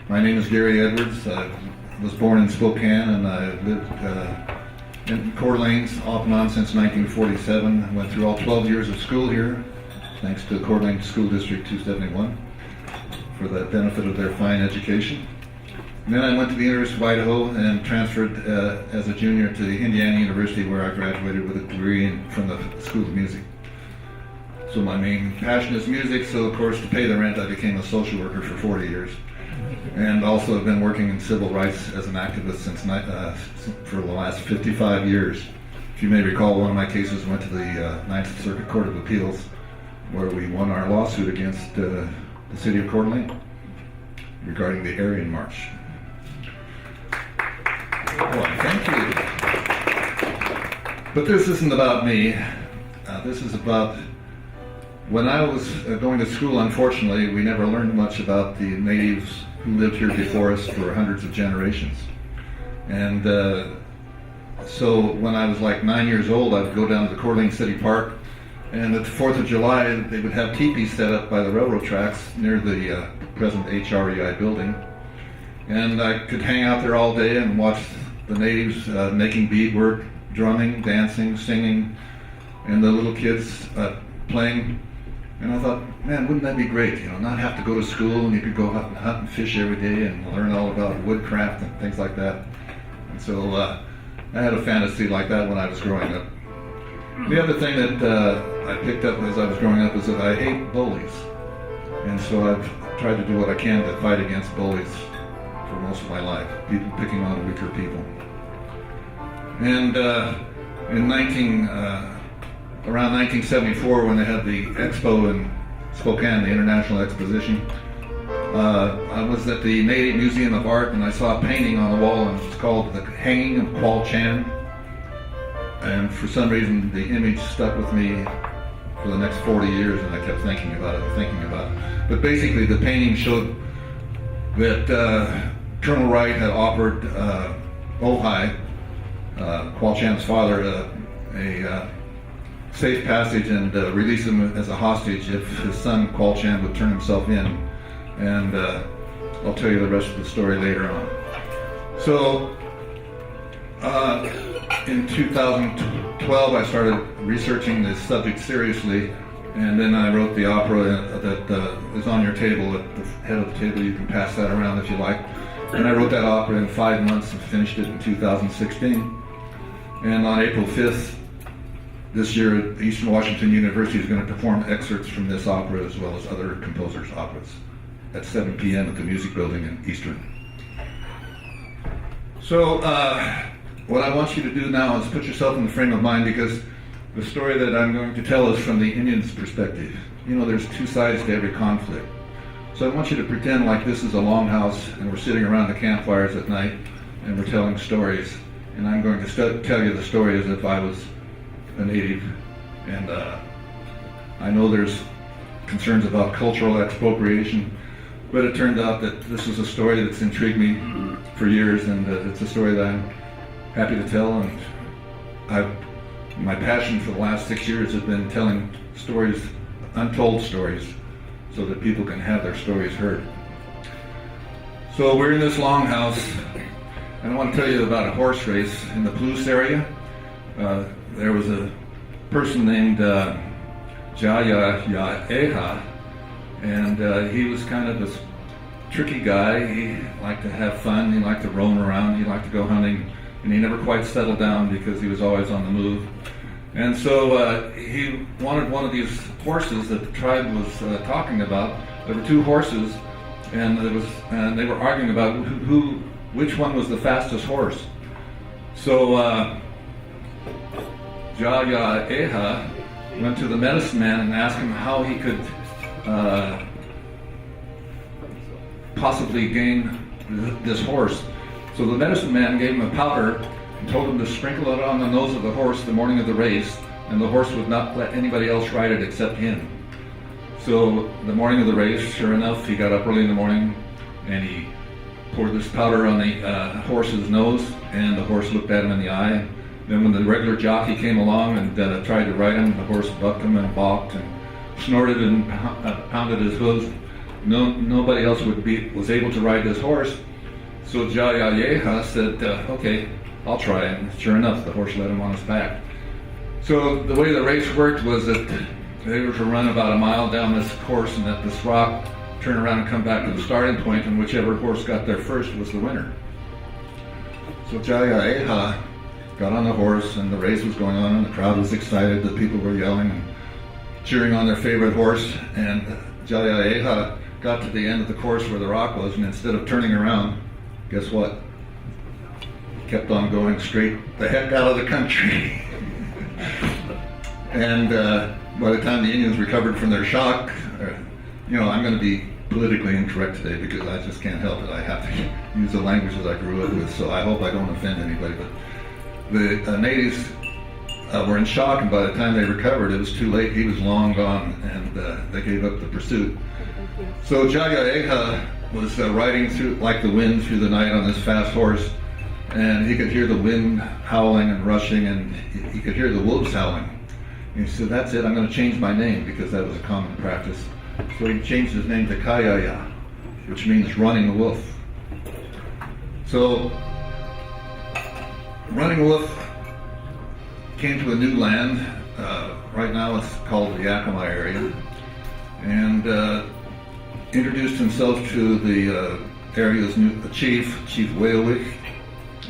My name is Gary Edwards. I was born in Spokane and I lived in Coeur Lanes off and on since 1947. I went through all 12 years of school here, thanks to Coeur Lanes School District 271 for the benefit of their fine education. And then I went to the University of Idaho and transferred as a junior to Indiana University, where I graduated with a degree from the School of Music. So my main passion is music, so of course to pay the rent I became a social worker for 40 years. And also have been working in civil rights as an activist for the last 55 years. If you may recall, one of my cases went to the Ninth Circuit Court of Appeals, where we won our lawsuit against the city of Coeur d'Alene regarding the Aryan March. Well, thank you. But this isn't about me. This is about when I was going to school. Unfortunately, we never learned much about the natives who lived here before us for hundreds of generations. And so when I was like 9 years old, I would go down to the Coeur d'Alene City Park, and at the 4th of July, they would have teepees set up by the railroad tracks near the present HREI building. And I could hang out there all day and watch the natives making beadwork, drumming, dancing, singing, and the little kids playing. And I thought, man, wouldn't that be great, not have to go to school, and you could go out and hunt and fish every day and learn all about woodcraft and things like that. And so I had a fantasy like that when I was growing up. The other thing that I picked up as I was growing up is that I hate bullies. And so I've tried to do what I can to fight against bullies for most of my life, people picking on weaker people. And around 1974, when they had the expo in Spokane, the International Exposition, I was at the Native Museum of Art, and I saw a painting on the wall, and it's called The Hanging of Qualchan. And for some reason, the image stuck with me for the next 40 years, and I kept thinking about it. But basically, the painting showed that Colonel Wright had offered Ojai, Qualchan's father, a safe passage and release him as a hostage if his son Qualchan would turn himself in. And I'll tell you the rest of the story later on. So in 2012 I started researching this subject seriously, and then I wrote the opera that is on your table at the head of the table. You can pass that around if you like. And I wrote that opera in 5 months and finished it in 2016. And on April 5th this year, Eastern Washington University is going to perform excerpts from this opera as well as other composers' operas at 7 p.m. at the Music Building in Eastern. So what I want you to do now is put yourself in the frame of mind, because the story that I'm going to tell is from the Indian's perspective. There's two sides to every conflict. So I want you to pretend like this is a longhouse and we're sitting around the campfires at night and we're telling stories. And I'm going to tell you the story as if I was a native. And I know there's concerns about cultural expropriation, but it turned out that this is a story that's intrigued me for years, and it's a story that I'm happy to tell. And my passion for the last 6 years has been telling stories, untold stories, so that people can have their stories heard. So we're in this longhouse, and I want to tell you about a horse race in the Palouse area. There was a person named Eha, and he was kind of a tricky guy. He liked to have fun, he liked to roam around, he liked to go hunting, and he never quite settled down because he was always on the move. And so he wanted one of these horses that the tribe was talking about. There were two horses, and they were arguing about which one was the fastest horse. So Eha went to the medicine man and asked him how he could possibly gain this horse. So the medicine man gave him a powder and told him to sprinkle it on the nose of the horse the morning of the race, and the horse would not let anybody else ride it except him. So the morning of the race, sure enough, he got up early in the morning and he poured this powder on the horse's nose, and the horse looked at him in the eye. Then when the regular jockey came along and tried to ride him, the horse bucked him and balked and snorted and pounded his hooves. nobody else was able to ride this horse. So Jayayeha said, okay, I'll try. And sure enough, the horse led him on his back. So the way the race worked was that they were to run about a mile down this course and at this rock, turn around and come back to the starting point, and whichever horse got there first was the winner. So Jayayeha got on the horse, and the race was going on, and the crowd was excited. The people were yelling and cheering on their favorite horse, and Jayayeha got to the end of the course where the rock was, and instead of turning around, guess what? He kept on going straight the heck out of the country. And by the time the Indians recovered from their shock, I'm going to be politically incorrect today because I just can't help it. I have to use the languages I grew up with, so I hope I don't offend anybody. But the natives were in shock, and by the time they recovered, it was too late. He was long gone, and they gave up the pursuit. So Jayayeha was riding through like the wind through the night on this fast horse, and he could hear the wind howling and rushing, and he could hear the wolves howling. And he said, that's it, I'm going to change my name, because that was a common practice. So he changed his name to Kayaya, which means running wolf. So running wolf came to a new land. Right now it's called the Yakama area, and introduced himself to the area's new chief Kamiakin,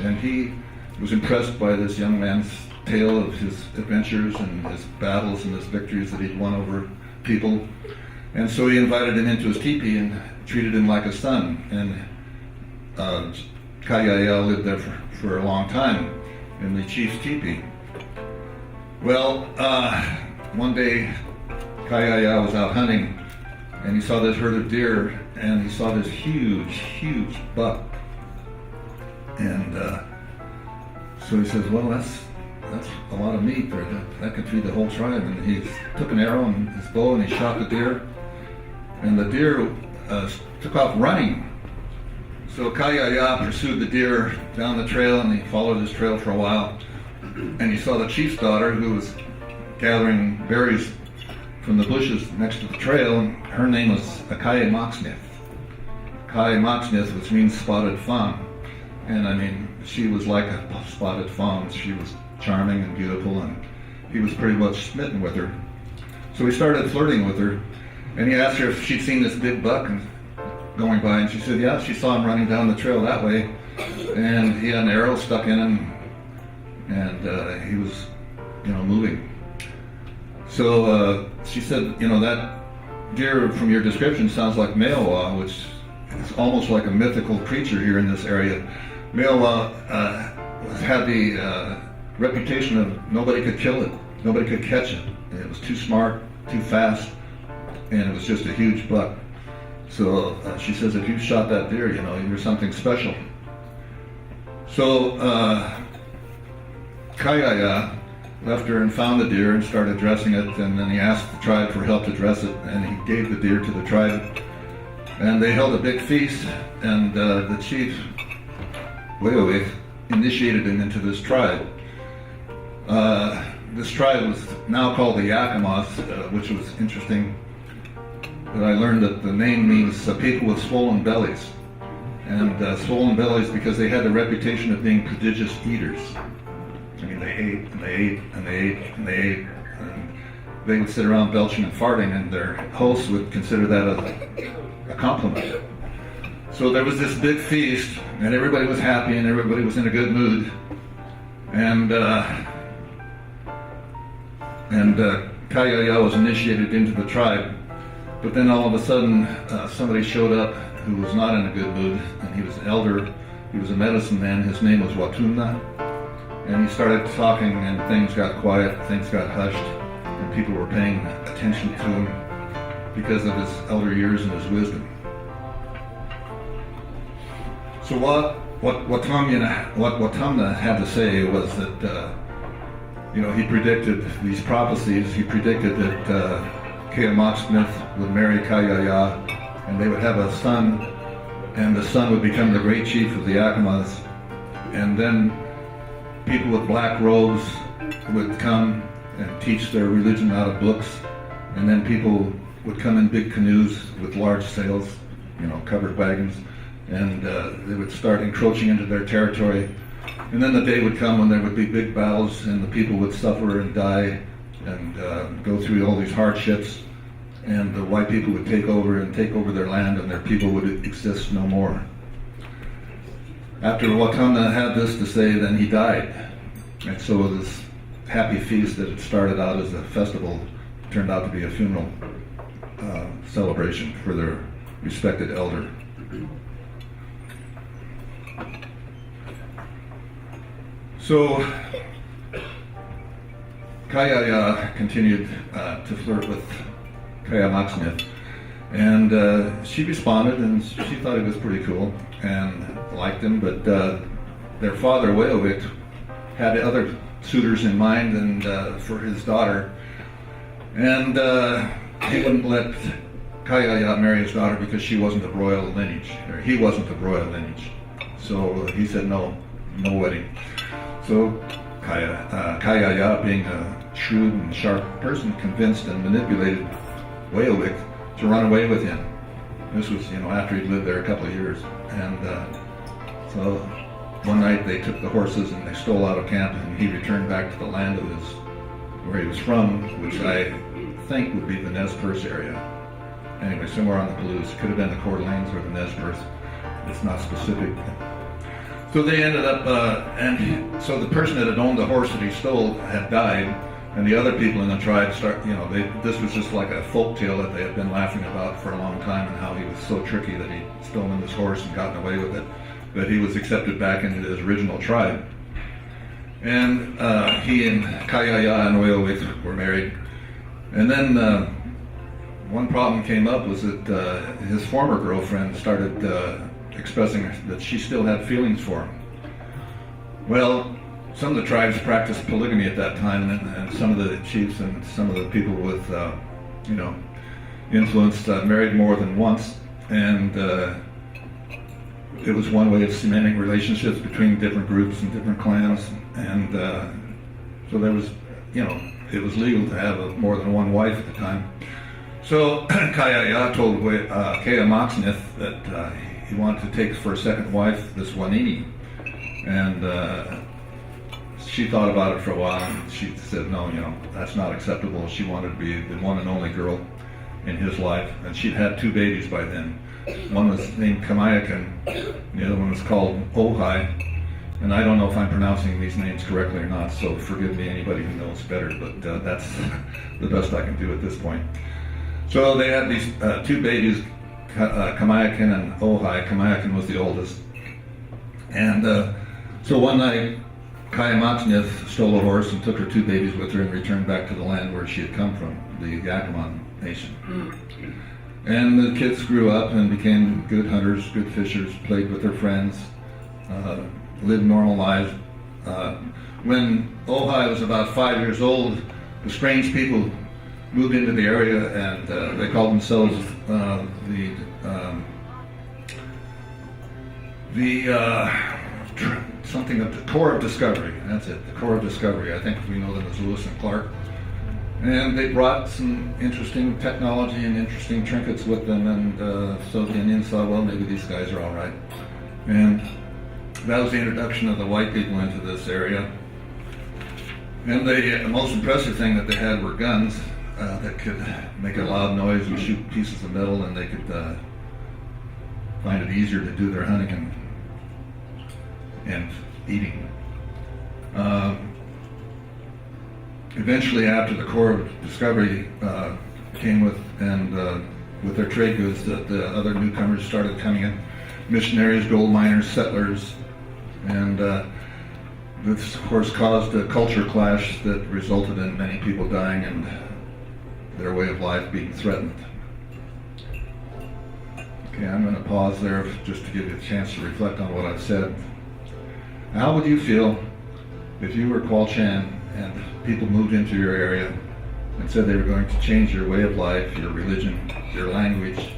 and he was impressed by this young man's tale of his adventures and his battles and his victories that he'd won over people. And so he invited him into his teepee and treated him like a son. And Kayaya lived there for a long time in the chief's teepee. Well, one day Kayaya was out hunting, and he saw this herd of deer, and he saw this huge buck. And so he says, well, that's a lot of meat there. That could feed the whole tribe. And he took an arrow and his bow, and he shot the deer. And the deer took off running. So Kayaya pursued the deer down the trail, and he followed his trail for a while. And he saw the chief's daughter, who was gathering berries from the bushes next to the trail, and her name was Yakama Nation, which means spotted fawn. And I mean, she was like a spotted fawn. She was charming and beautiful, and he was pretty much smitten with her. So he started flirting with her, and he asked her if she'd seen this big buck going by, and she said, yeah, she saw him running down the trail that way, and he had an arrow stuck in him, and he was, moving. So she said, that deer from your description sounds like Meowa, which is almost like a mythical creature here in this area. Meowa had the reputation of nobody could kill it, nobody could catch it. It was too smart, too fast, and it was just a huge buck. So she says, if you shot that deer, you're something special. So Kayaya left her and found the deer and started dressing it, and then he asked the tribe for help to dress it, and he gave the deer to the tribe. And they held a big feast, and the chief Kamiakin initiated him into this tribe. This tribe was now called the Yakamas, which was interesting. But I learned that the name means people with swollen bellies. And swollen bellies because they had the reputation of being prodigious eaters. I mean, they ate and they ate and they ate and they ate. And they would sit around belching and farting, and their hosts would consider that a compliment. So there was this big feast, and everybody was happy, and everybody was in a good mood. And Kayaya was initiated into the tribe. But then all of a sudden, somebody showed up who was not in a good mood, and he was an elder. He was a medicine man. His name was Watuna. And he started talking, and things got quiet, things got hushed, and people were paying attention to him because of his elder years and his wisdom. So what Watuna had to say was that, he predicted these prophecies. He predicted that Kamiakin would marry Kayaya, and they would have a son, and the son would become the great chief of the Yakamas. And then people with black robes would come and teach their religion out of books, and then people would come in big canoes with large sails, covered wagons, and they would start encroaching into their territory. And then the day would come when there would be big battles and the people would suffer and die and go through all these hardships, and the white people would take over their land, and their people would exist no more. After Wakanda had this to say, then he died. And so this happy feast that had started out as a festival turned out to be a funeral celebration for their respected elder. So Kayaya continued to flirt with Kamiakin, and she responded, and she thought he was pretty cool and liked him, but their father, Weowik, had other suitors in mind and for his daughter, and he wouldn't let Kayaya marry his daughter because she wasn't of royal lineage, or he wasn't of royal lineage. So he said no wedding. So Kayaya, being a shrewd and sharp person, convinced and manipulated Weowik to run away with him. This was, after he'd lived there a couple of years. And so one night they took the horses and they stole out of camp, and he returned back to the land of where he was from, which I think would be the Nez Perce area. Anyway, somewhere on the Palouse. Could have been the Coeur d'Alenes or the Nez Perce. It's not specific. So they ended up, and so the person that had owned the horse that he stole had died, and the other people in the tribe this was just like a folk tale that they had been laughing about for a long time, and how he was so tricky that he'd stolen this horse and gotten away with it, but he was accepted back into his original tribe. And he and Kayaya and Weowik were married. And then one problem came up was that his former girlfriend started expressing that she still had feelings for him. Well, some of the tribes practiced polygamy at that time, and some of the chiefs and some of the people with, influence married more than once, and it was one way of cementing relationships between different groups and different clans, and so there was, it was legal to have more than one wife at the time. So Kayaya told Kamiakin that he wanted to take for a second wife this Wanini, and she thought about it for a while, and she said, no, that's not acceptable. She wanted to be the one and only girl in his life, and she'd had 2 babies by then. One was named Kamiakin, the other one was called Ohai, and I don't know if I'm pronouncing these names correctly or not, so forgive me, anybody who knows better, but that's the best I can do at this point. So they had these 2 babies, Kamiakin and Ohai. Kamiakin was the oldest. And so one night, Kamiakin stole a horse and took her 2 babies with her and returned back to the land where she had come from, the Yakama Nation. And the kids grew up and became good hunters, good fishers, played with their friends, lived normal lives. When Ohai was about 5 years old, the strange people moved into the area, and they called themselves something of the Corps of Discovery. That's it, the Corps of Discovery. I think we know them as Lewis and Clark. And they brought some interesting technology and interesting trinkets with them, and so the Indians thought, well, maybe these guys are all right. And that was the introduction of the white people into this area. And the most impressive thing that they had were guns that could make a loud noise and shoot pieces of metal, and they could find it easier to do their hunting and eating. Eventually, after the Corps of Discovery came with their trade goods, the other newcomers started coming in: missionaries, gold miners, settlers, and this, of course, caused a culture clash that resulted in many people dying and their way of life being threatened. Okay, I'm going to pause there just to give you a chance to reflect on what I've said. How would you feel if you were Qualchan and people moved into your area and said they were going to change your way of life, your religion, your language,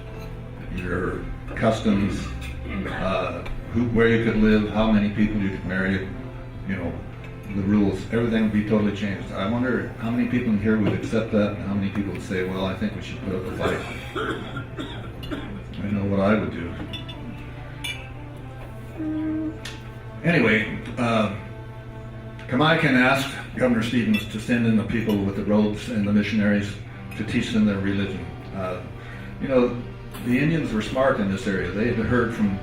your customs, where you could live, how many people you could marry, the rules, everything would be totally changed. I wonder how many people in here would accept that, and how many people would say, well, I think we should put up a fight. I know what I would do. Anyway, Kamiakin asked Governor Stevens to send in the people with the robes and the missionaries to teach them their religion. You know, the Indians were smart in this area. They had heard from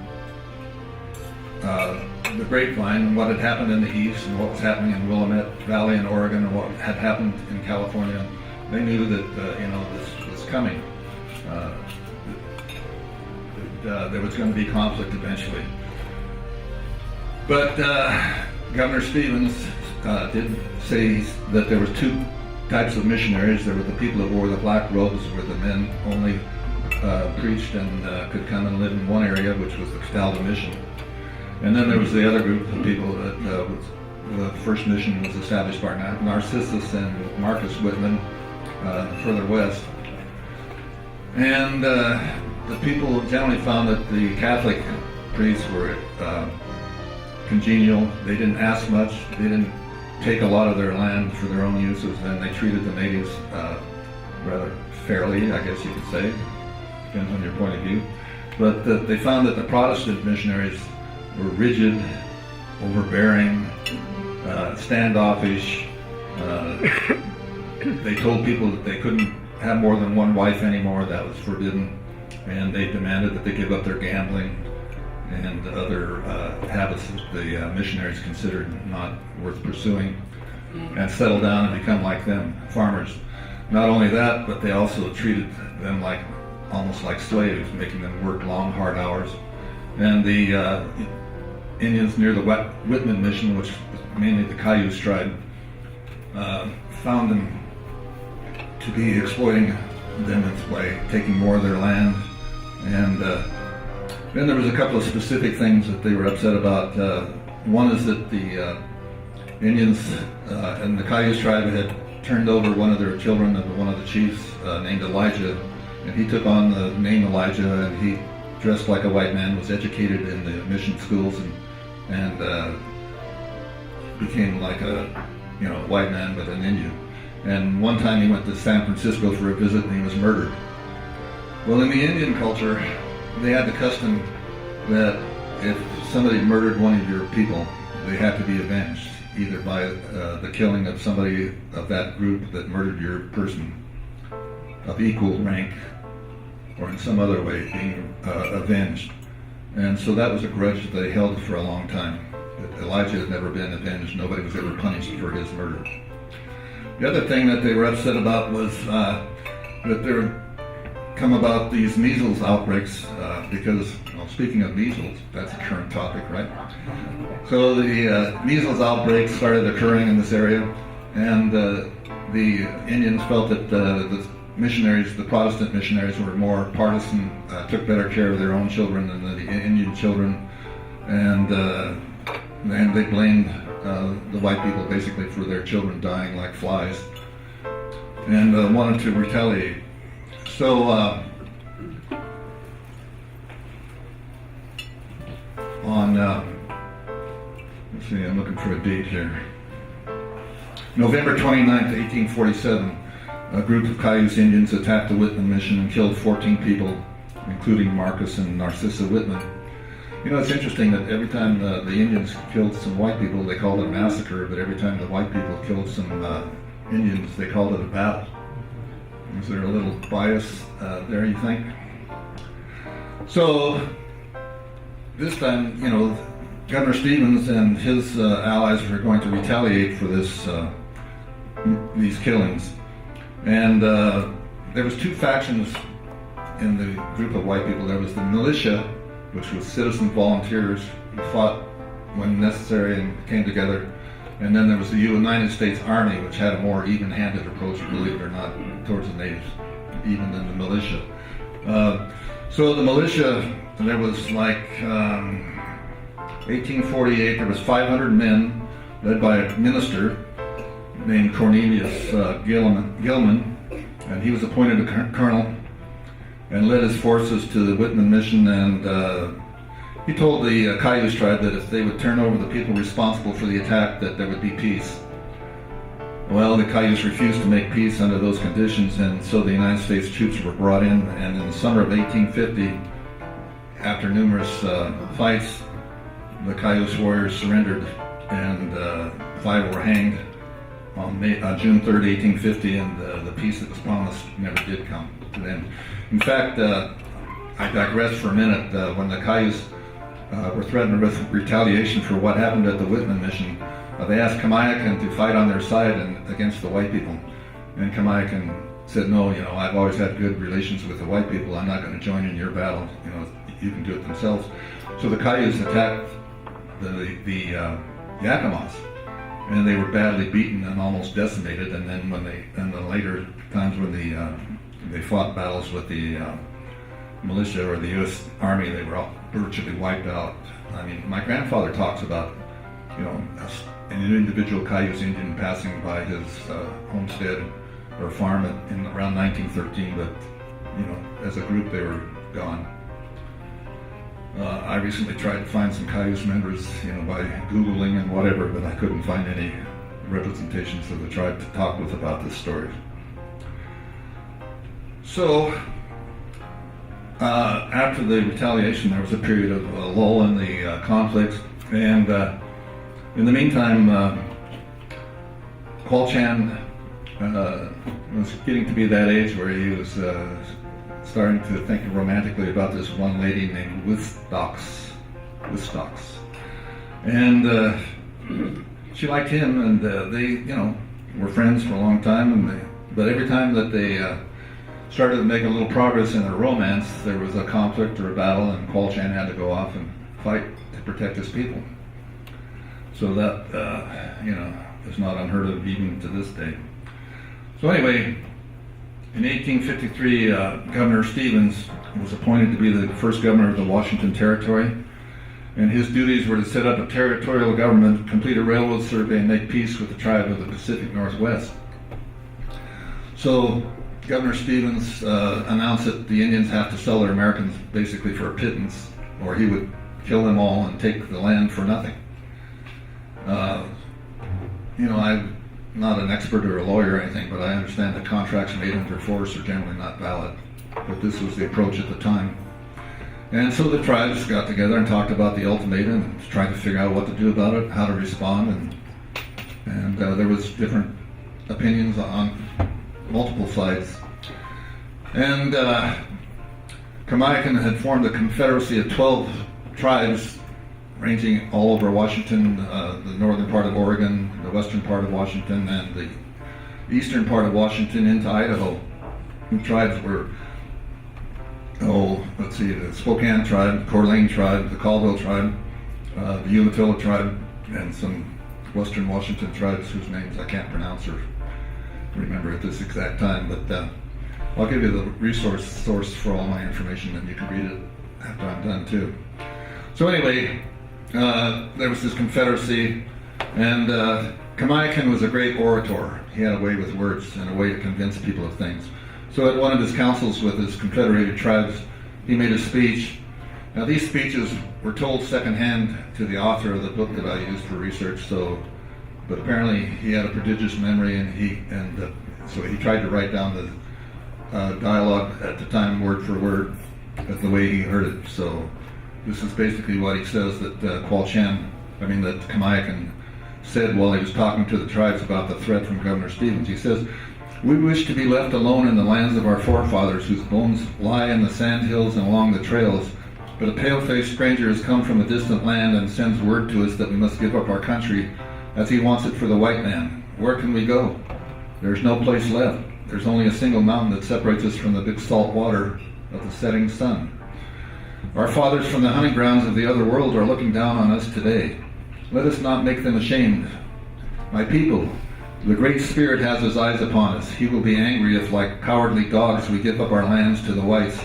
the grapevine what had happened in the east and what was happening in Willamette Valley in Oregon and what had happened in California. They knew that you know, this was coming. There was going to be conflict eventually. But Governor Stevens did say that there was two types of missionaries. There were the people that wore the black robes, where the men only preached and could come and live in one area, which was the Castalda Mission. And then there was the other group of people that the first mission was established by Narcissus and Marcus Whitman further west. And the people generally found that the Catholic priests were congenial. They didn't ask much. They didn't take a lot of their land for their own uses, and they treated the natives rather fairly, I guess you could say. Depends on your point of view. But they found that the Protestant missionaries were rigid, overbearing, standoffish. They told people that they couldn't have more than one wife anymore. That was forbidden. And they demanded that they give up their gambling and other habits that the missionaries considered not worth pursuing, and settle down and become like them, farmers. Not only that, but they also treated them like almost like slaves, making them work long, hard hours. And the Indians near the Whitman Mission, which was mainly the Cayuse tribe, found them to be exploiting them by taking more of their land. And then there was a couple of specific things that they were upset about. One is that the Indians and the Cayuse tribe had turned over one of their children to one of the chiefs named Elijah, and he took on the name Elijah, and he dressed like a white man, was educated in the mission schools, and became like a white man but an Indian. And one time he went to San Francisco for a visit, and he was murdered. Well, in the Indian culture, they had the custom that if somebody murdered one of your people, they had to be avenged, either by the killing of somebody of that group that murdered your person of equal rank, or in some other way being avenged. And so that was a grudge that they held for a long time. But Elijah had never been avenged. Nobody was ever punished for his murder. The other thing that they were upset about was that there had come about these measles outbreaks because, well, speaking of measles, that's a current topic, right? So the measles outbreaks started occurring in this area, and the Indians felt that the missionaries, the Protestant missionaries, were more partisan, took better care of their own children than the Indian children, and they blamed the white people basically for their children dying like flies, and wanted to retaliate. So let's see, I'm looking for a date here. November 29th, 1847, a group of Cayuse Indians attacked the Whitman Mission and killed 14 people, including Marcus and Narcissa Whitman. You know, it's interesting that every time the Indians killed some white people, they called it a massacre, but every time the white people killed some Indians, they called it a battle. Is there a little bias there, you think? So, this time, Governor Stevens and his allies were going to retaliate for these killings. And there was two factions in the group of white people. There was the militia, which was citizen volunteers who fought when necessary and came together. And then there was the United States Army, which had a more even-handed approach, believe it or not, towards the natives, even than the militia. So the militia, there was like 1848, there was 500 men led by a minister named Cornelius Gilman, and he was appointed a colonel and led his forces to the Whitman Mission, and He told the Cayuse tribe that if they would turn over the people responsible for the attack, that there would be peace. Well, the Cayuse refused to make peace under those conditions, and so the United States troops were brought in, and in the summer of 1850, after numerous fights, the Cayuse warriors surrendered, and 5 were hanged on June 3rd, 1850, and the peace that was promised never did come to an end. In fact, I digress for a minute. When the Cayuse were threatened with retaliation for what happened at the Whitman mission, they asked Kamiakin to fight on their side and against the white people. And Kamiakin said, no, I've always had good relations with the white people. I'm not going to join in your battle. You can do it themselves. So the Cayuse attacked the Yakamas, and they were badly beaten and almost decimated. And then in the later times when they fought battles with the militia or the U.S. Army, they were all virtually wiped out. I mean, my grandfather talks about, an individual Cayuse Indian passing by his homestead or farm in around 1913, but as a group they were gone. I recently tried to find some Cayuse members, by Googling and whatever, but I couldn't find any representations of the tribe to talk with about this story. So, after the retaliation, there was a period of lull in the conflicts, and in the meantime, Qualchan was getting to be that age where he was starting to think romantically about this one lady named Wistocks. And she liked him, and they, were friends for a long time. But every time that they started to make a little progress in their romance, there was a conflict or a battle, and Qualchan had to go off and fight to protect his people. So that, is not unheard of even to this day. So anyway, in 1853, Governor Stevens was appointed to be the first governor of the Washington Territory, and his duties were to set up a territorial government, complete a railroad survey, and make peace with the tribe of the Pacific Northwest. So Governor Stevens announced that the Indians have to sell their Americans basically for a pittance, or he would kill them all and take the land for nothing. I'm not an expert or a lawyer or anything, but I understand that contracts made under force are generally not valid. But this was the approach at the time. And so the tribes got together and talked about the ultimatum and tried to figure out what to do about it, how to respond, and there was different opinions on multiple sides. And Kamiakin had formed a confederacy of 12 tribes ranging all over Washington, the northern part of Oregon, the western part of Washington, and the eastern part of Washington into Idaho. The tribes were, the Spokane tribe, the Coeur d'Alene tribe, the Caldwell tribe, the Umatilla tribe, and some western Washington tribes whose names I can't pronounce or remember at this exact time, but I'll give you the resource source for all my information, and you can read it after I'm done too. So anyway, there was this confederacy, and Kamiakin was a great orator. He had a way with words and a way to convince people of things. So at one of his councils with his confederated tribes, he made a speech. Now these speeches were told secondhand to the author of the book that I used for research, but apparently he had a prodigious memory, and so he tried to write down the dialogue at the time word for word the way he heard it. So this is basically what he says that that Kamiakin said while he was talking to the tribes about the threat from Governor Stevens. He says, "We wish to be left alone in the lands of our forefathers, whose bones lie in the sand hills and along the trails. But a pale-faced stranger has come from a distant land and sends word to us that we must give up our country as he wants it for the white man. Where can we go? There's no place left. There's only a single mountain that separates us from the big salt water of the setting sun. Our fathers from the hunting grounds of the other world are looking down on us today. Let us not make them ashamed. My people, the Great Spirit has his eyes upon us. He will be angry if, like cowardly dogs, we give up our lands to the whites.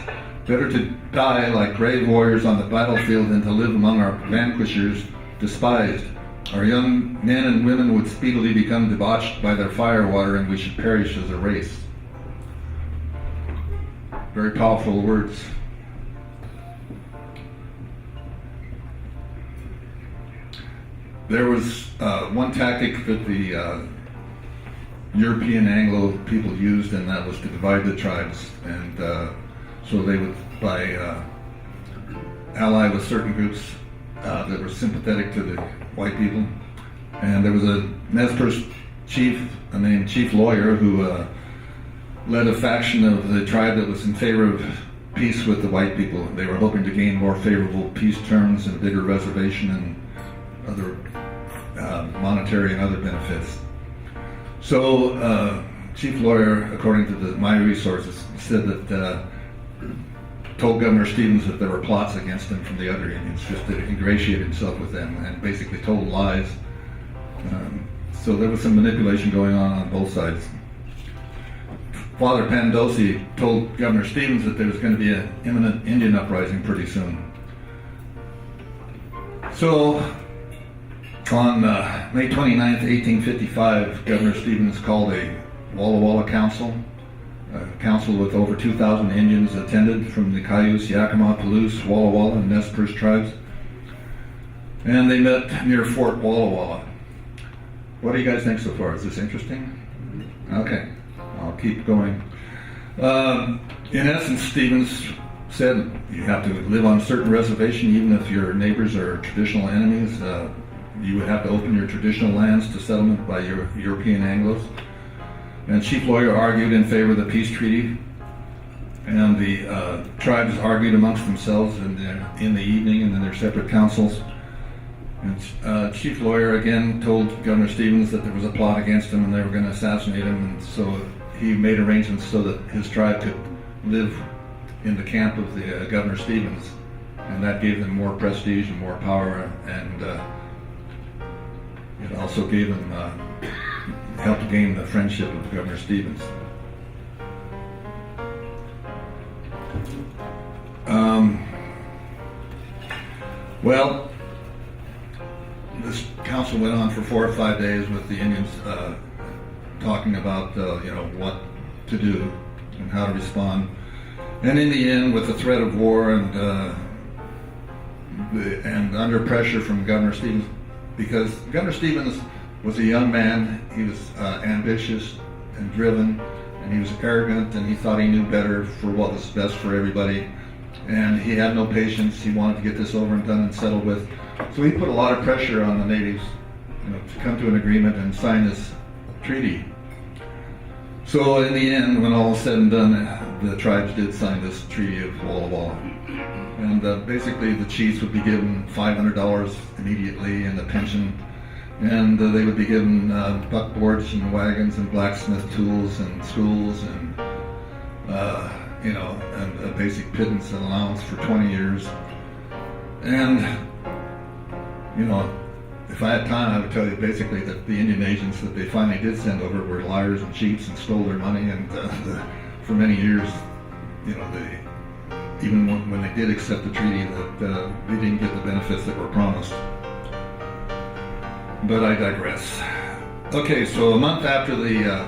Better to die like brave warriors on the battlefield than to live among our vanquishers, despised. Our young men and women would speedily become debauched by their firewater, and we should perish as a race." Very powerful words. there was one tactic that the European Anglo people used, and that was to divide the tribes. And so they would, by ally with certain groups that were sympathetic to the white people. And there was a Nez Perce chief named Chief Lawyer who led a faction of the tribe that was in favor of peace with the white people. They were hoping to gain more favorable peace terms and bigger reservation and other monetary and other benefits. So Chief Lawyer, according to my resources, said that told Governor Stevens that there were plots against him from the other Indians, just to ingratiate himself with them, and basically told lies. So there was some manipulation going on both sides. Father Pandosi told Governor Stevens that there was going to be an imminent Indian uprising pretty soon. So on May 29th, 1855, Governor Stevens called a Walla Walla Council. A council with over 2,000 Indians attended from the Cayuse, Yakama, Palouse, Walla Walla, and Nez Perce tribes. And they met near Fort Walla Walla. What do you guys think so far? Is this interesting? Okay, I'll keep going. In essence, Stevens said you have to live on a certain reservation even if your neighbors are traditional enemies. You would have to open your traditional lands to settlement by your European Anglos. And Chief Lawyer argued in favor of the peace treaty, and the tribes argued amongst themselves in the evening and in their separate councils. And Chief Lawyer again told Governor Stevens that there was a plot against him and they were going to assassinate him, and so he made arrangements so that his tribe could live in the camp of the Governor Stevens, and that gave them more prestige and more power, and it also gave them helped gain the friendship of Governor Stevens. Well, this council went on for 4 or 5 days with the Indians talking about what to do and how to respond. And in the end, with the threat of war and under pressure from Governor Stevens, because Governor Stevens was a young man, he was ambitious and driven, and he was arrogant, and he thought he knew better for what was best for everybody, and he had no patience. He wanted to get this over and done and settled with. So he put a lot of pressure on the natives, to come to an agreement and sign this treaty. So in the end, when all is said and done, the tribes did sign this Treaty of Walla Walla. And basically the chiefs would be given $500 immediately in a pension, and they would be given buckboards and wagons and blacksmith tools and schools and and a basic pittance and allowance for 20 years. And if I had time, I would tell you basically that the Indian agents that they finally did send over were liars and cheats and stole their money, and for many years, they, even when they did accept the treaty, that they didn't get the benefits that were promised. But I digress. Okay, so a month after the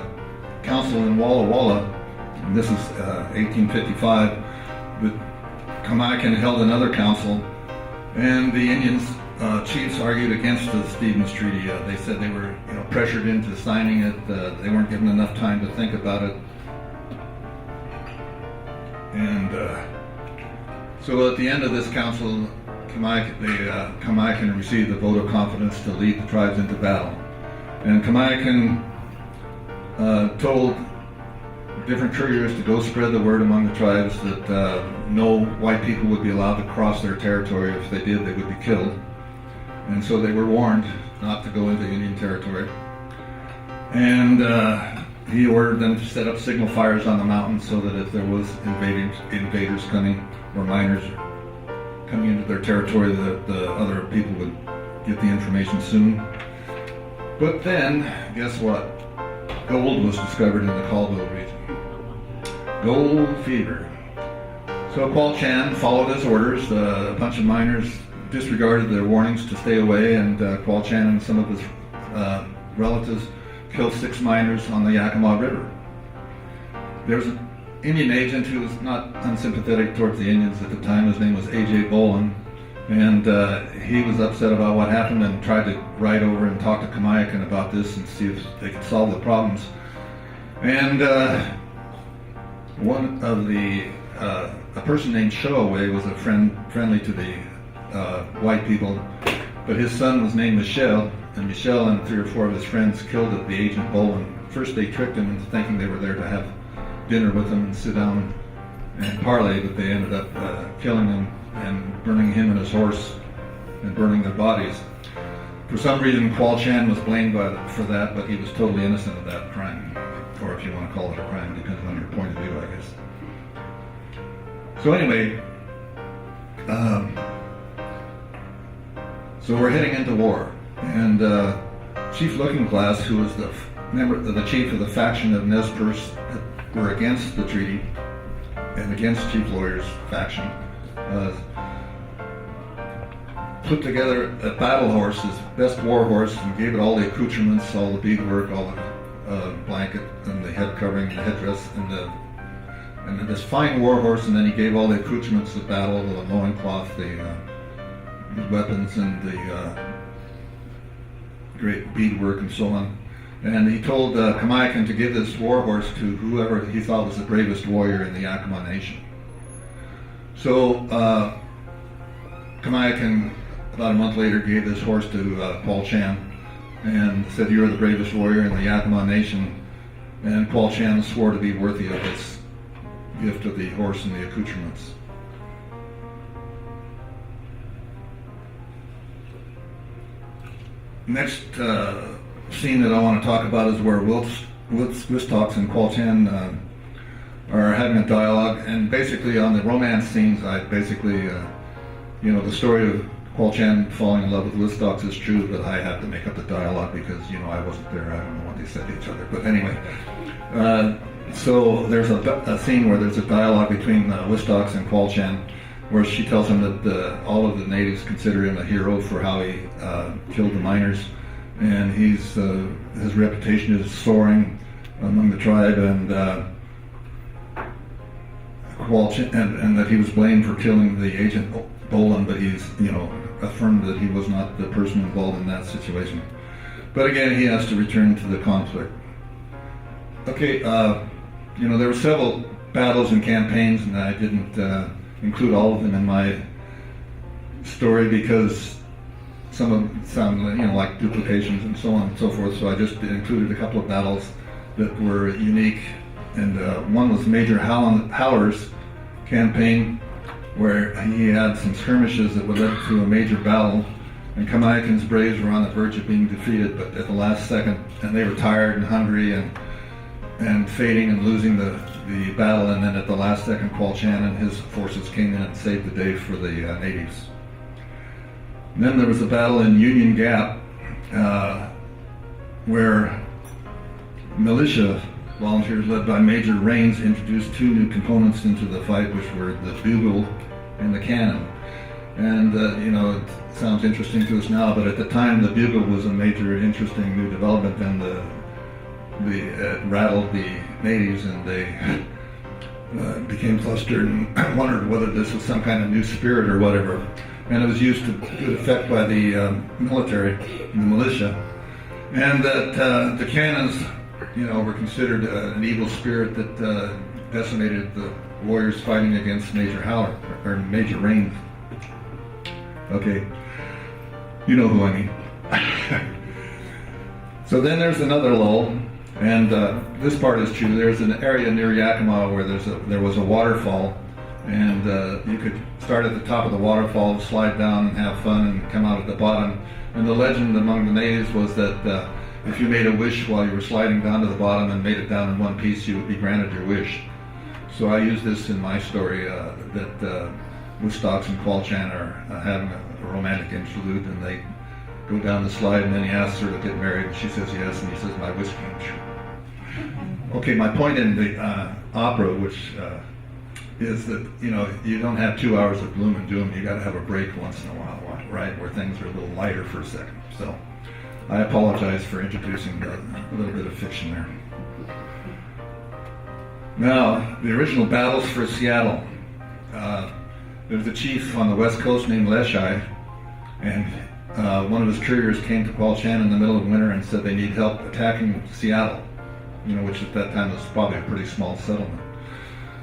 council in Walla Walla, and this is 1855, the Kamiakin held another council, and the Indians chiefs argued against the Stevens Treaty. They said they were pressured into signing it. They weren't given enough time to think about it. And so at the end of this council, Kamiakin received the vote of confidence to lead the tribes into battle. And Kamiakin told different couriers to go spread the word among the tribes that no white people would be allowed to cross their territory. If they did, they would be killed. And so they were warned not to go into Indian territory. And he ordered them to set up signal fires on the mountains so that if there was invaders coming, or miners coming into their territory, that the other people would get the information soon. But then, guess what? Gold was discovered in the Colville region. Gold fever. So Qualchan followed his orders. A bunch of miners disregarded their warnings to stay away, and Qualchan and some of his relatives killed 6 miners on the Yakama River. There was an Indian agent who was not unsympathetic towards the Indians at the time. His name was A.J. Boland, And he was upset about what happened and tried to write over and talk to Kamiakin about this and see if they could solve the problems. And one of a person named Showaway was a friendly to the white people, but his son was named Michel, and Michel and 3 or 4 of his friends killed the agent Boland. First they tricked him into thinking they were there to have dinner with him and sit down and parley, but they ended up killing him and burning him and his horse and burning their bodies. For some reason, Qualchan was blamed for that, but he was totally innocent of that crime, or if you want to call it a crime, depends on your point of view, I guess. So anyway, so we're heading into war, and Chief Lookingglass, who was the chief of the faction of Nez Perce that were against the treaty and against Chief Lawyer's faction, put together a battle horse, his best war horse, and gave it all the accoutrements, all the beadwork, all the blanket and the head covering, the headdress, and this fine war horse. And then he gave all the accoutrements of battle, the loincloth, the weapons, and the great beadwork and so on. And he told Kamiakin to give this war horse to whoever he thought was the bravest warrior in the Yakama Nation. So Kamiakin, about a month later, gave this horse to Qualchan and said, "You're the bravest warrior in the Yakama Nation." And Qualchan swore to be worthy of this gift of the horse and the accoutrements. Next scene that I want to talk about is where Wistox and Qualchan are having a dialogue, and basically on the romance scenes, I basically, the story of Qualchan falling in love with Wistox is true, but I have to make up the dialogue because, I wasn't there. I don't know what they said to each other. But anyway, so there's a scene where there's a dialogue between Wistox and Qualchan, where she tells him that all of the natives consider him a hero for how he killed the miners, and his reputation is soaring among the tribe, and Qualchan, and that he was blamed for killing the agent Boland, but he's affirmed that he was not the person involved in that situation. But again, he has to return to the conflict. Okay, there were several battles and campaigns, and I didn't include all of them in my story because some of them sound like duplications and so on and so forth. So I just included a couple of battles that were unique, and one was Major Howler's campaign, where he had some skirmishes that would lead to a major battle, and Kamiakin's braves were on the verge of being defeated, but at the last second, and they were tired and hungry and fading and losing the battle, and then at the last second, Qualchan and his forces came in and saved the day for the natives. And then there was a battle in Union Gap, where militia volunteers led by Major Raines introduced 2 new components into the fight, which were the bugle and the cannon. And it sounds interesting to us now, but at the time the bugle was a major interesting new development, and it rattled the natives, and they became flustered and wondered whether this was some kind of new spirit or whatever. And it was used to good effect by the military, the militia, and that the cannons, were considered an evil spirit that decimated the warriors fighting against Major Howler, or Major Raines. Okay, you know who I mean. So then there's another lull, and this part is true. There's an area near Yakama where there was a waterfall, and you could start at the top of the waterfall, slide down and have fun, and come out at the bottom. And the legend among the natives was that if you made a wish while you were sliding down to the bottom and made it down in one piece, you would be granted your wish. So I use this in my story, that Wistox and Qualchan are having a romantic interlude, and they go down the slide, and then he asks her to get married, and she says yes, and he says, "My wish came true." Okay, my point in the opera, which is that, you don't have 2 hours of gloom and doom. You got to have a break once in a while, right, where things are a little lighter for a second. So I apologize for introducing a little bit of fiction there. Now, the original battles for Seattle. There was a chief on the west coast named Leshai, and one of his couriers came to Qualchan in the middle of winter and said they need help attacking Seattle, which at that time was probably a pretty small settlement.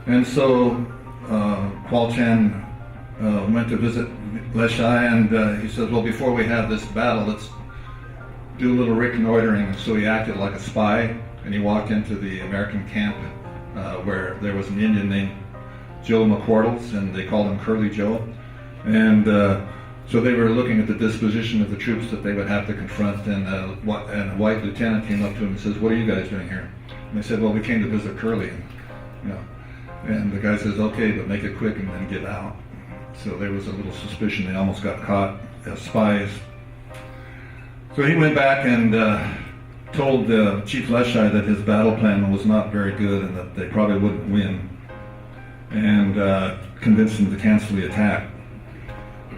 And so Qualchan went to visit Leshai, and he said, well, before we have this battle, let's do a little reconnoitering. And so he acted like a spy, and he walked into the American camp where there was an Indian named Joe McCord, and they called him Curly Joe. And so they were looking at the disposition of the troops that they would have to confront, and a white lieutenant came up to him and says, what are you guys doing here? And they said, well, we came to visit Curly. And the guy says, okay, but make it quick and then get out. So there was a little suspicion. They almost got caught as spies. So he went back and told Chief Leshai that his battle plan was not very good and that they probably wouldn't win, and convinced him to cancel the attack.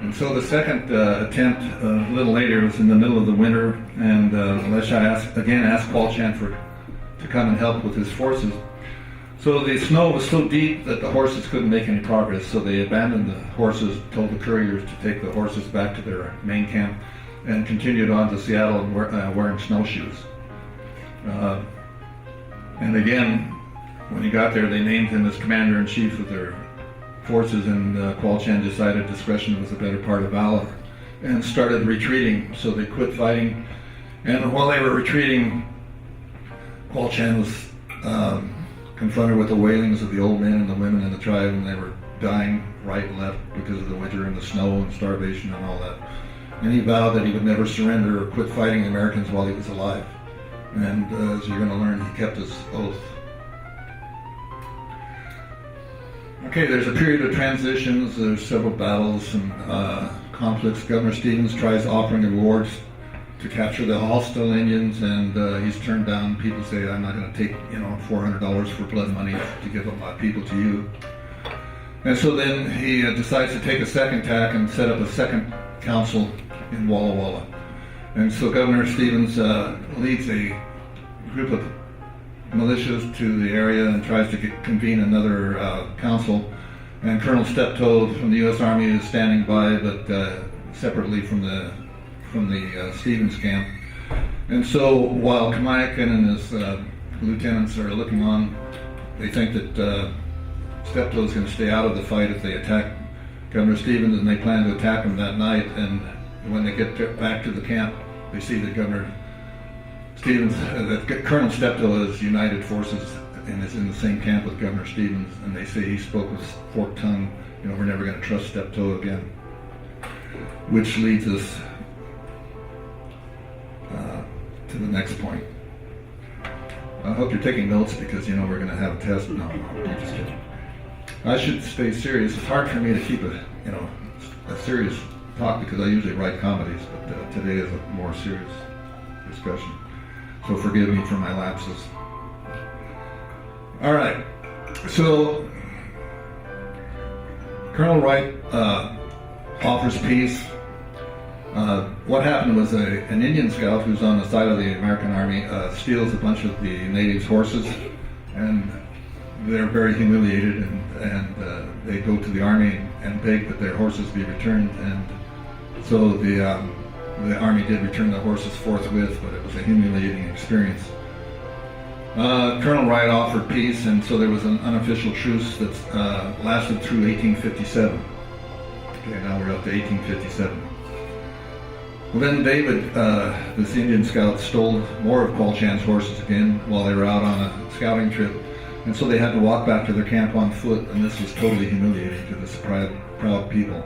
And so the second attempt, a little later, was in the middle of the winter, and Leshai again asked Qualchan to come and help with his forces. So the snow was so deep that the horses couldn't make any progress, so they abandoned the horses, told the couriers to take the horses back to their main camp, and continued on to Seattle wearing snowshoes. And again, when he got there, they named him as commander-in-chief of their forces, and Qualchan decided discretion was a better part of valor and started retreating. So they quit fighting, and while they were retreating, Qualchan was confronted with the wailings of the old men and the women in the tribe, and they were dying right and left because of the winter and the snow and starvation and all that. And he vowed that he would never surrender or quit fighting the Americans while he was alive. And as you're going to learn, he kept his oath. Okay, there's a period of transitions, there's several battles and conflicts. Governor Stevens tries offering rewards to capture the hostile Indians, and he's turned down. People say, I'm not going to take $400 for blood money to give up my people to you. And so then he decides to take a second tack and set up a second council in Walla Walla. And so Governor Stevens leads a group of militias to the area and tries to convene another council. And Colonel Steptoe from the U.S. Army is standing by, but separately from the Stevens camp. And so while Kamiakin and his lieutenants are looking on, they think that Steptoe is going to stay out of the fight if they attack Governor Stevens, and they plan to attack him that night. And when they get back to the camp, they see that Governor Stevens, that Colonel Steptoe has united forces and is in the same camp with Governor Stevens, and they say he spoke with forked tongue, we're never going to trust Steptoe again. Which leads us to the next point. I hope you're taking notes because we're going to have a test. No, I'm just kidding. I should stay serious. It's hard for me to keep a serious talk because I usually write comedies, but today is a more serious discussion. So forgive me for my lapses. All right. So Colonel Wright offers peace. What happened was an Indian scout who's on the side of the American Army steals a bunch of the natives' horses, and they're very humiliated, and they go to the army and beg that their horses be returned. And so the army did return the horses forthwith, but it was a humiliating experience. Colonel Wright offered peace, and so there was an unofficial truce that lasted through 1857. Okay, now we're up to 1857. Well, then David, this Indian scout, stole more of Qualchan's horses again while they were out on a scouting trip, and so they had to walk back to their camp on foot, and this was totally humiliating to this proud people.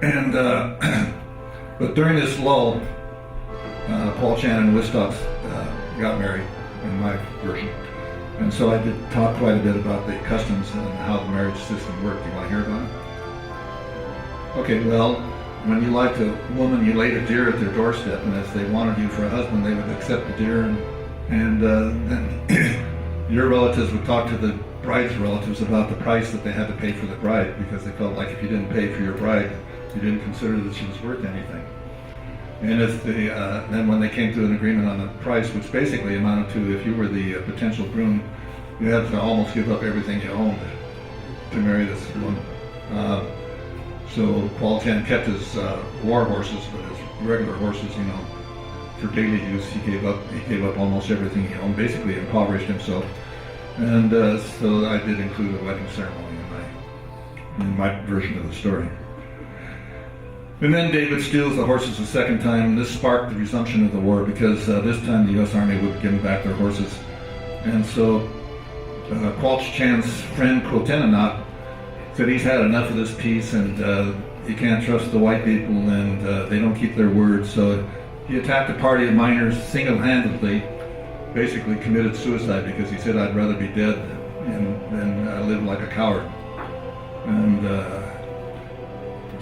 And but during this lull, Qualchan and Wistox got married, in my version. And so I did talk quite a bit about the customs and how the marriage system worked. Do you want to hear about it? Okay, well, when you liked a woman, you laid a deer at their doorstep, and if they wanted you for a husband, they would accept the deer, and then your relatives would talk to the bride's relatives about the price that they had to pay for the bride, because they felt like if you didn't pay for your bride, you didn't consider that she was worth anything. And if they, then when they came to an agreement on the price, which basically amounted to, if you were the potential groom, you had to almost give up everything you owned to marry this woman. So Qualchan kept his war horses, but his regular horses, for daily use, he gave up almost everything he owned, basically impoverished himself. And so I did include a wedding ceremony in my version of the story. And then David steals the horses a second time. This sparked the resumption of the war because this time the U.S. Army would give them back their horses. And so Qualchan's friend Qualchan said he's had enough of this peace, and you can't trust the white people, and they don't keep their word. So he attacked a party of miners single-handedly, basically committed suicide because he said, "I'd rather be dead than live like a coward." And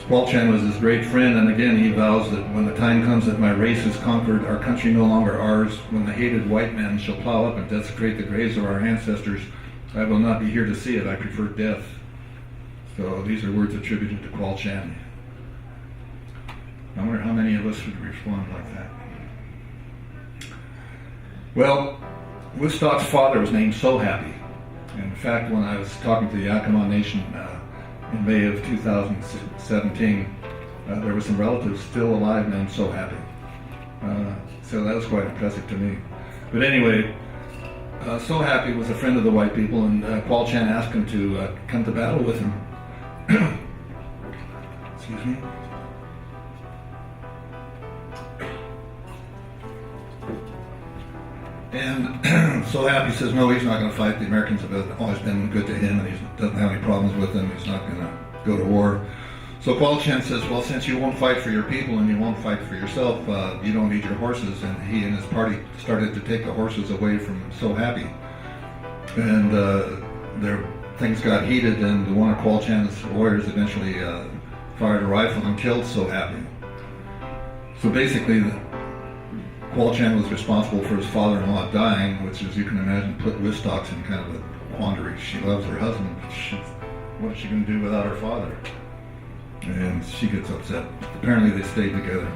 Qualchan was his great friend, and again he vows that when the time comes that my race is conquered, our country no longer ours, when the hated white men shall plow up and desecrate the graves of our ancestors, I will not be here to see it. I prefer death. So these are words attributed to Qualchan. I wonder how many of us would respond like that. Well, Woodstock's father was named So Happy. In fact, when I was talking to the Yakama Nation in May of 2017, there were some relatives still alive named So Happy. So that was quite impressive to me. But anyway, So Happy was a friend of the white people, and Qualchan asked him to come to battle with him. Excuse me. And So Happy says, no, he's not going to fight. The Americans have always been good to him, and he doesn't have any problems with them. He's not going to go to war. So Qualchan says, well, since you won't fight for your people and you won't fight for yourself, you don't need your horses. And he and his party started to take the horses away from So Happy. And things got heated, and one of Qualchan's warriors eventually fired a rifle and killed So Happy. So basically, Qualchan was responsible for his father-in-law dying, which, as you can imagine, put Woodstock in kind of a quandary. She loves her husband, but what is she going to do without her father? And she gets upset. Apparently they stayed together.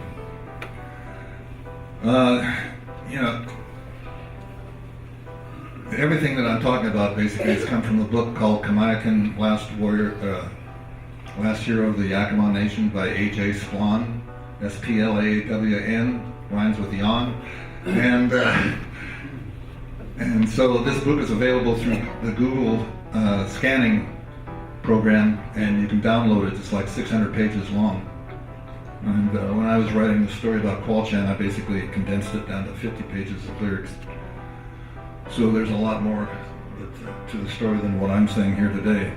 Everything that I'm talking about basically has come from a book called Kamiakin, Last Hero of the Yakama Nation by A.J. Swan, S-P-L-A-W-N, rhymes with Jan. And so this book is available through the Google scanning program, and you can download it. It's like 600 pages long. And when I was writing the story about Qualchan, I basically condensed it down to 50 pages of lyrics. So there's a lot more to the story than what I'm saying here today.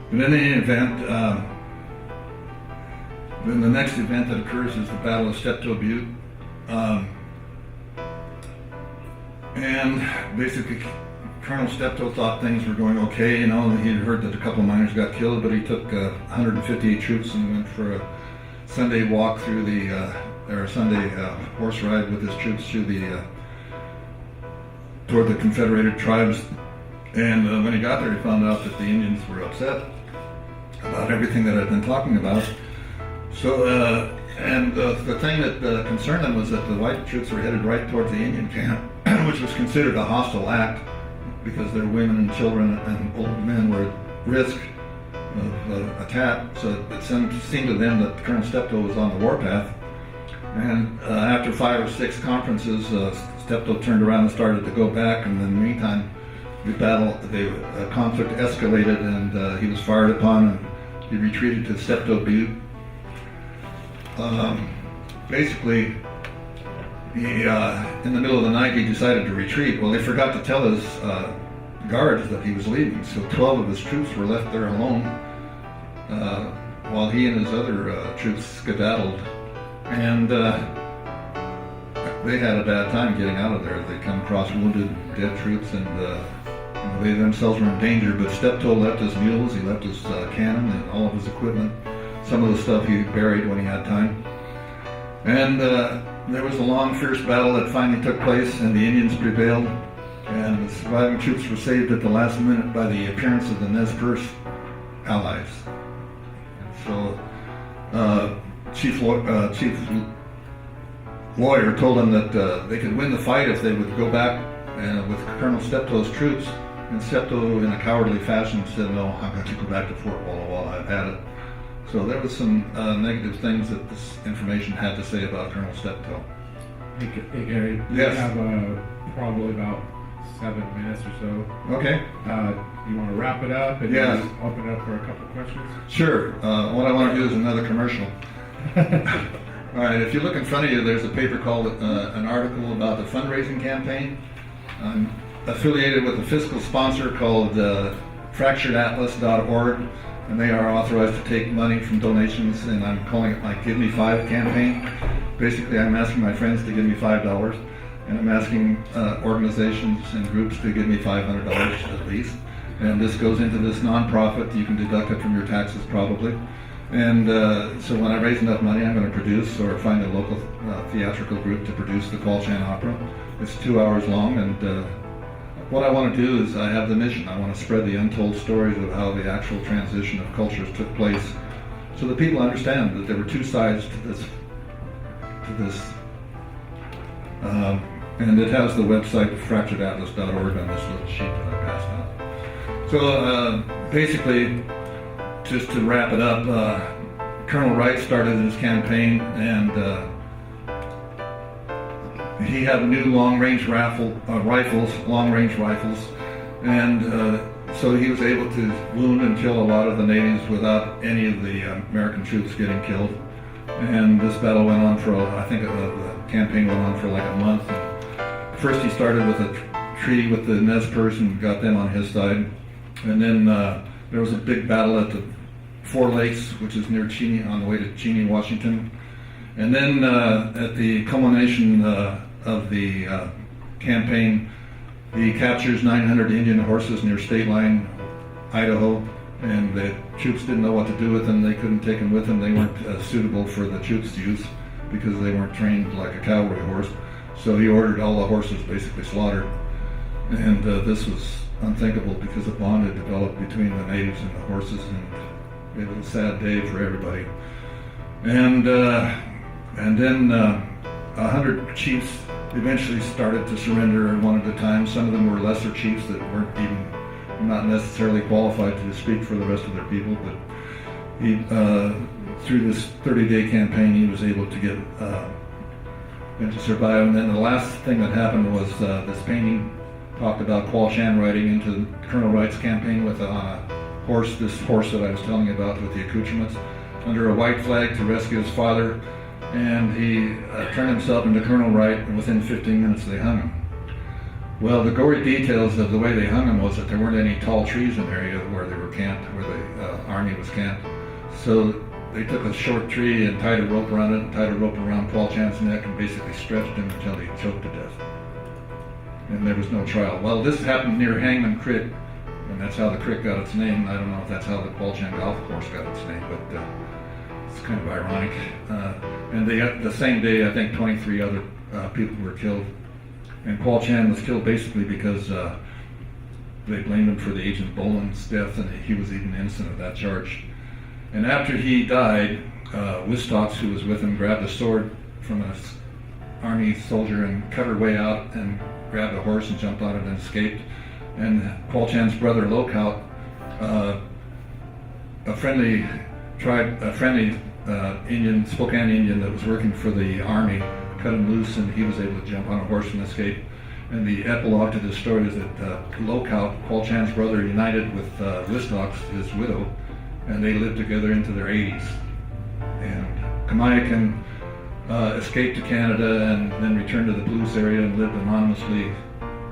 But in any event, then the next event that occurs is the Battle of Steptoe Butte. And basically, Colonel Steptoe thought things were going okay. He had heard that a couple of miners got killed, but he took 158 troops and went for a Sunday walk through or a Sunday horse ride with his troops through toward the confederated tribes. And when he got there, he found out that the Indians were upset about everything that I'd been talking about. So, the thing that concerned them was that the white troops were headed right towards the Indian camp, which was considered a hostile act because their women and children and old men were at risk of attack. So it seemed to them that Colonel Steptoe was on the warpath. And after 5 or 6 conferences, Steptoe turned around and started to go back. And in the meantime, the conflict escalated, and he was fired upon, and he retreated to Steptoe Butte. Basically, in the middle of the night, he decided to retreat. Well, they forgot to tell his guards that he was leaving, so 12 of his troops were left there alone, while he and his other troops skedaddled. And they had a bad time getting out of there. They come across wounded, dead troops, and they themselves were in danger. But Steptoe left his mules, he left his cannon and all of his equipment. Some of the stuff he buried when he had time. And there was a long, fierce battle that finally took place, and the Indians prevailed. And the surviving troops were saved at the last minute by the appearance of the Nez Perce allies. So, Chief Lawyer told them that they could win the fight if they would go back with Colonel Steptoe's troops And Septo, in a cowardly fashion, said, "No, I'm going to go back to Fort Walla Walla. I've had it." So there was some negative things that this information had to say about Colonel Septo. Hey Gary, Yes. we have probably about 7 minutes or so. Okay. You want to wrap it up and Yes. just open it up for a couple questions? Sure. What I want to do is another commercial. All right. If you look in front of you, there's a paper called an article about the fundraising campaign. I'm affiliated with a fiscal sponsor called fracturedatlas.org, and they are authorized to take money from donations, and I'm calling it my Give Me Five campaign. Basically, I'm asking my friends to give me $5, and I'm asking organizations and groups to give me $500 at least. And this goes into this nonprofit. You can deduct it from your taxes probably. And so when I raise enough money, I'm going to produce or find a local theatrical group to produce the Qualchan Opera. It's 2 hours long, and what I want to do is I have the mission. I want to spread the untold stories of how the actual transition of cultures took place, so that people understand that there were two sides to this. And it has the website fracturedatlas.org on this little sheet that I passed out. So basically, just to wrap it up, Colonel Wright started his campaign, and he had new long-range rifles, and so he was able to wound and kill a lot of the natives without any of the American troops getting killed. And this battle went on for, I think the campaign went on for like a month. First he started with a treaty with the Nez Perce and got them on his side. And then there was a big battle at the Four Lakes, which is near Cheney, on the way to Cheney, Washington. And then at the culmination of the campaign, he captures 900 Indian horses near State Line, Idaho, and the troops didn't know what to do with them. They couldn't take them with them. They weren't suitable for the troops to use because they weren't trained like a cavalry horse. So he ordered all the horses basically slaughtered. And this was unthinkable because a bond had developed between the natives and the horses, and it was a sad day for everybody. And then 100 chiefs eventually started to surrender one at a time. Some of them were lesser chiefs that weren't even not necessarily qualified to speak for the rest of their people, but he, through this 30-day campaign, he was able to get to survive. And then the last thing that happened was this painting talked about Qualchan riding into Colonel Wright's campaign with a horse, this horse that I was telling you about with the accoutrements, under a white flag to rescue his father. And he turned himself into Colonel Wright, and within 15 minutes they hung him. Well, the gory details of the way they hung him was that there weren't any tall trees in the area where they were camped, where the army was camped. So they took a short tree and tied a rope around it, and tied a rope around Qualchan's neck, and basically stretched him until he choked to death. And there was no trial. Well, this happened near Hangman Creek, and that's how the creek got its name. I don't know if that's how the Qualchan Golf Course got its name, but it's kind of ironic. And the same day, I think 23 other people were killed. And Qualchan was killed basically because they blamed him for the agent Boland's death, and he was even innocent of that charge. And after he died, Wistox, who was with him, grabbed a sword from an army soldier and cut her way out and grabbed a horse and jumped on it and escaped. And Qualchan's brother Lokout, a friendly Indian, Spokane Indian that was working for the army, cut him loose, and he was able to jump on a horse and escape. And the epilogue to this story is that Lokout, Qualchan's brother, united with Wistox, his widow, and they lived together into their 80s. And Kamiakin escaped to Canada and then returned to the Palouse area and lived anonymously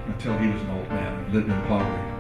until he was an old man and lived in poverty.